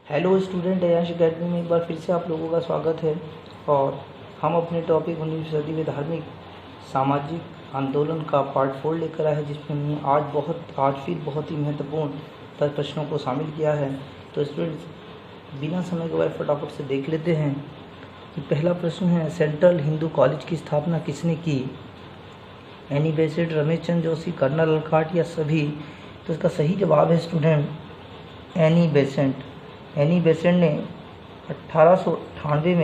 Hello student, Ayansh academy में एक बार फिर से आप लोगों का स्वागत है। और हम अपने टॉपिक 19वीं सदी में धार्मिक सामाजिक आंदोलन का पार्ट 4 लेकर आए हैं, जिसमें हमने आज फिर बहुत ही महत्वपूर्ण 10 प्रश्नों को शामिल किया है। तो स्टूडेंट्स, बिना समय गवाए फटाफट से देख लेते हैं कि पहला प्रश्न है, सेंट्रल हिंदू कॉलेज की स्थापना किसने की? Annie Besant, Ramesh Chandra Joshi, colonel Olcott या सभी? तो इसका सही जवाब है student Annie Besant. Annie Besant ने 1898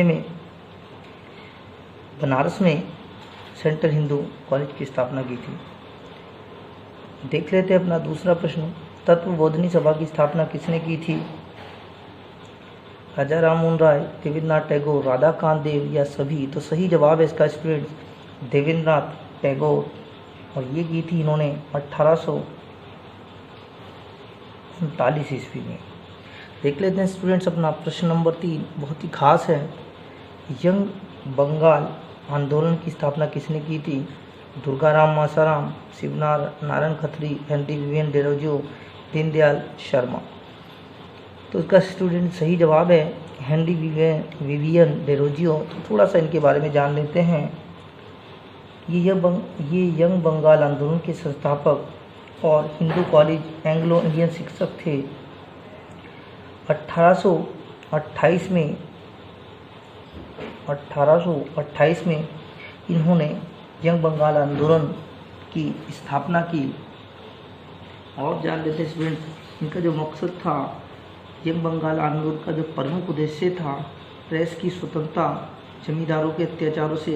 में बनारस में सेंट्रल हिंदू कॉलेज की स्थापना की थी। देख लेते हैं अपना दूसरा प्रश्न, तत्वबोधिनी सभा की स्थापना किसने की थी? राजा राम मोहन राय, देवेंद्रनाथ टैगोर, राधाकांत देव या सभी? तो सही जवाब है इसका स्टूडेंट देवेंद्रनाथ टैगोर, और ये की थी इन्होंने 1839 ईस्वी में। देख लेते हैं स्टूडेंट्स अपना प्रश्न नंबर 3, बहुत ही खास है। यंग बंगाल आंदोलन की स्थापना किसने की थी? दुर्गाराम मासाराम, शिवनारायण खत्री, हेनरी विवियन डेरोजियो, दीनदयाल शर्मा? तो इसका स्टूडेंट सही जवाब है हेनरी विवियन डेरोजियो। तो थोड़ा सा इनके बारे में जान लेते हैं। ये यंग बंगाल आंदोलन के संस्थापक और हिंदू कॉलेज एंग्लो इंडियन शिक्षक थे। 1828 में इन्होंने यंग बंगाल आंदोलन की स्थापना की। और जान लेते स्टूडेंट, इनका जो मकसद था, यंग बंगाल आंदोलन का जो प्रमुख उद्देश्य था, प्रेस की स्वतंत्रता, जमींदारों के अत्याचारों से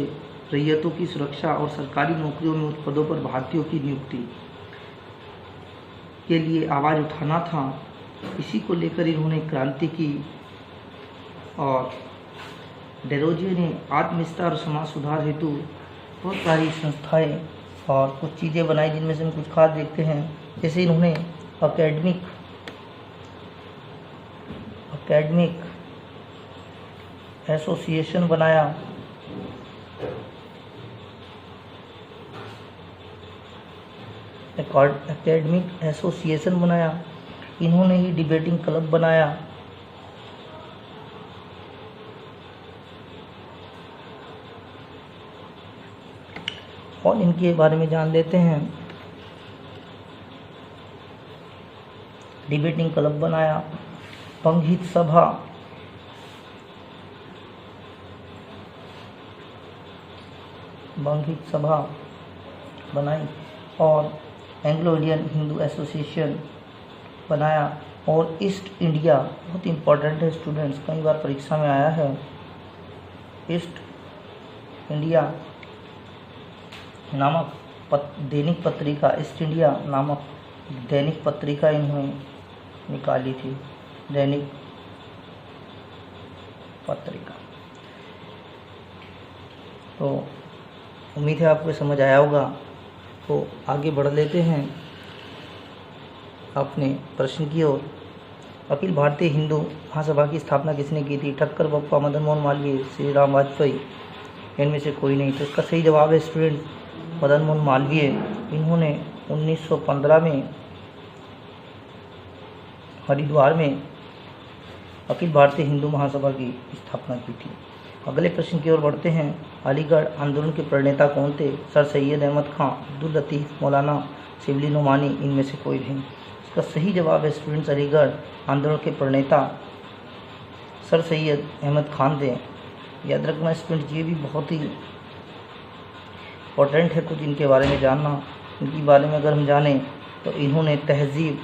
रैयतों की सुरक्षा और सरकारी नौकरियों में उच्च पदों पर भारतीयों की नियुक्ति के लिए आवाज़ उठाना था। इसी को लेकर इन्होंने क्रांति की। और डेरोजियो ने आत्मविस्तार और समाज सुधार हेतु बहुत सारी संस्थाएं और कुछ चीज़ें बनाई, जिनमें से हम कुछ खास देखते हैं। जैसे इन्होंने अकेडमिक एसोसिएशन बनाया, इन्होंने ही डिबेटिंग क्लब बनाया, और इनके बारे में जान लेते हैं। डिबेटिंग क्लब बनाया, पंगहित सभा बनाई, और एंग्लो इंडियन हिंदू एसोसिएशन बनाया, और ईस्ट इंडिया, बहुत इंपॉर्टेंट है स्टूडेंट्स, कई बार परीक्षा में आया है, ईस्ट इंडिया नामक दैनिक पत्रिका, ईस्ट इंडिया नामक दैनिक पत्रिका इन्होंने निकाली थी, दैनिक पत्रिका। तो उम्मीद है आपको समझ आया होगा। तो आगे बढ़ लेते हैं अपने प्रश्न की ओर। अखिल भारतीय हिंदू महासभा की स्थापना किसने की थी? ठक्कर बप्पा, मदन मोहन मालवीय, श्री राम वाजपेयी? इनमें से कोई नहीं। तो इसका सही जवाब है स्टूडेंट मदन मोहन मालवीय। इन्होंने 1915 में हरिद्वार में अखिल भारतीय हिंदू महासभा की स्थापना की थी। अगले प्रश्न की ओर बढ़ते हैं। अलीगढ़ आंदोलन के प्रणेता कौन थे? सर सैयद अहमद खां, अब्दुल लतीफ़, मौलाना शिबली नोमानी? इनमें से कोई नहीं। इसका सही जवाब है स्टूडेंट्स अलीगढ़ आंदोलन के प्रणेता सर सैयद अहमद खान थे। याद रखना स्टूडेंट्स, ये भी बहुत ही इम्पोर्टेंट है कुछ इनके बारे में जानना। इनके बारे में अगर हम जानें तो इन्होंने तहज़ीब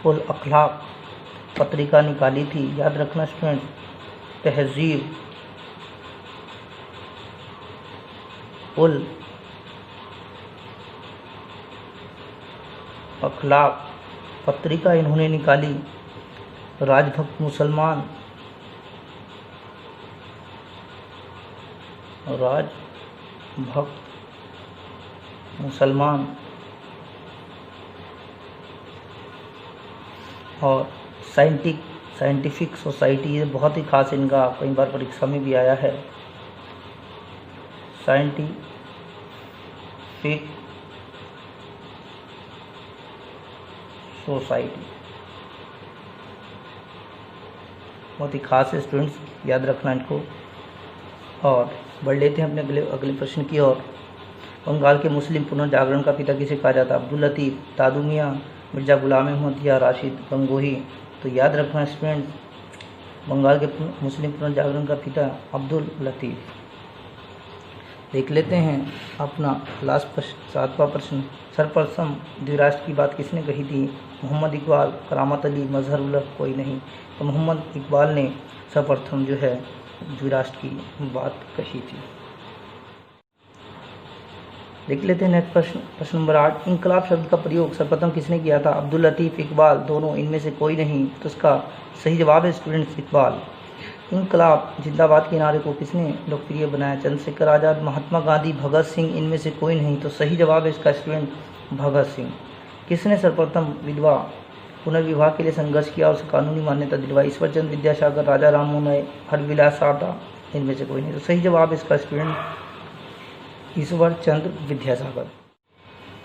उल अखलाक पत्रिका निकाली थी। याद रखना स्टूडेंट्स, तहज़ीब उल अखलाक पत्रिका इन्होंने निकाली। राजभक्त मुसलमान और साइंटिफिक सोसाइटी, ये बहुत ही खास, इनका कई बार परीक्षा में भी आया है। Scientific society. बहुत ही खास है स्टूडेंट्स, याद रखना इनको। और बढ़ लेते हैं अपने अगले प्रश्न की ओर। बंगाल के मुस्लिम पुनर्जागरण का पिता किसे कहा जाता है? अब्दुल लतीफ़, दादू मियाँ, मिर्ज़ा गुलाम अहमद या राशिद गंगोही। तो याद रखना स्टूडेंट, बंगाल के मुस्लिम पुनर्जागरण का पिता अब्दुल लतीफ़। देख लेते हैं अपना लास्ट प्रश्न, 7वां प्रश्न। सर्वप्रथम द्विराष्ट्र की बात किसने कही थी? मोहम्मद इकबाल, करामत अली, मजहर-उल हक, कोई नहीं। तो मोहम्मद इकबाल ने सर्वप्रथम जो है द्विराष्ट्र की बात कही थी। देख लेते हैं नेक्स्ट प्रश्न, प्रश्न नंबर 8। इंकलाब शब्द का प्रयोग सर्वप्रथम किसने किया था? अब्दुल लतीफ़, इकबाल, दोनों, इनमें से कोई नहीं। तो इसका सही जवाब है स्टूडेंट्स इकबाल। इंकलाब जिंदाबाद के नारे को किसने लोकप्रिय बनाया? चंद्रशेखर आज़ाद, महात्मा गांधी, भगत सिंह, इनमें से कोई नहीं। तो सही जवाब है इसका स्टूडेंट भगत सिंह। किसने सर्वप्रथम विधवा पुनर्विवाह के लिए संघर्ष किया और उसे कानूनी मान्यता दिलवाई? ईश्वरचंद्र विद्यासागर, राजा राममोहन राय, हरविलास सावता, इनमें से कोई नहीं। तो सही जवाब है इसका स्टूडेंट ईश्वर चंद्र विद्यासागर।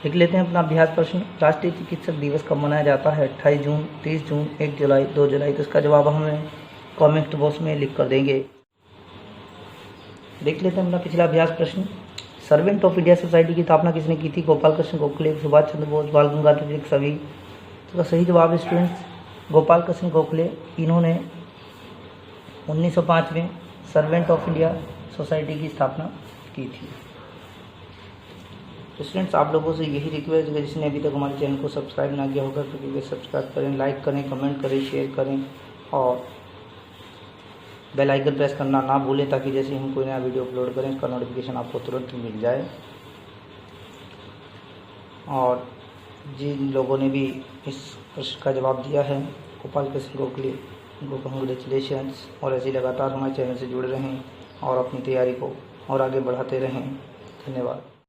देख लेते हैं अपना अभ्यास प्रश्न। राष्ट्रीय चिकित्सक दिवस कब मनाया जाता है? 28 जून, 30 जून, 1 जुलाई, 2 जुलाई। तो इसका जवाब हमें कमेंट बॉक्स में लिख कर देंगे। देख लेते हैं अपना पिछला अभ्यास प्रश्न। सर्वेंट ऑफ इंडिया सोसाइटी की स्थापना किसने की थी? गोपाल कृष्ण गोखले, सुभाष चंद्र बोस, बाल गंगाधर तिलक, सभी। तो सही जवाब है स्टूडेंट्स गोपाल कृष्ण गोखले। इन्होंने 1905 में सर्वेंट ऑफ इंडिया सोसाइटी की स्थापना की थी। तो स्टूडेंट्स आप लोगों से यही रिक्वेस्ट है, जिसने अभी तक हमारे चैनल को सब्सक्राइब ना किया होगा तो प्लीज़ सब्सक्राइब करें, लाइक करें, कमेंट करें, शेयर करें और बेल आइकन प्रेस करना ना भूलें, ताकि जैसे हम कोई नया वीडियो अपलोड करें इसका नोटिफिकेशन आपको तुरंत मिल जाए। और जिन लोगों ने भी इस प्रश्न का जवाब दिया है, गोपाल कृष्ण गोखले, उनको कंग्रेचुलेशंस। और ऐसे लगातार हमारे चैनल से जुड़े रहें और अपनी तैयारी को और आगे बढ़ाते रहें। धन्यवाद।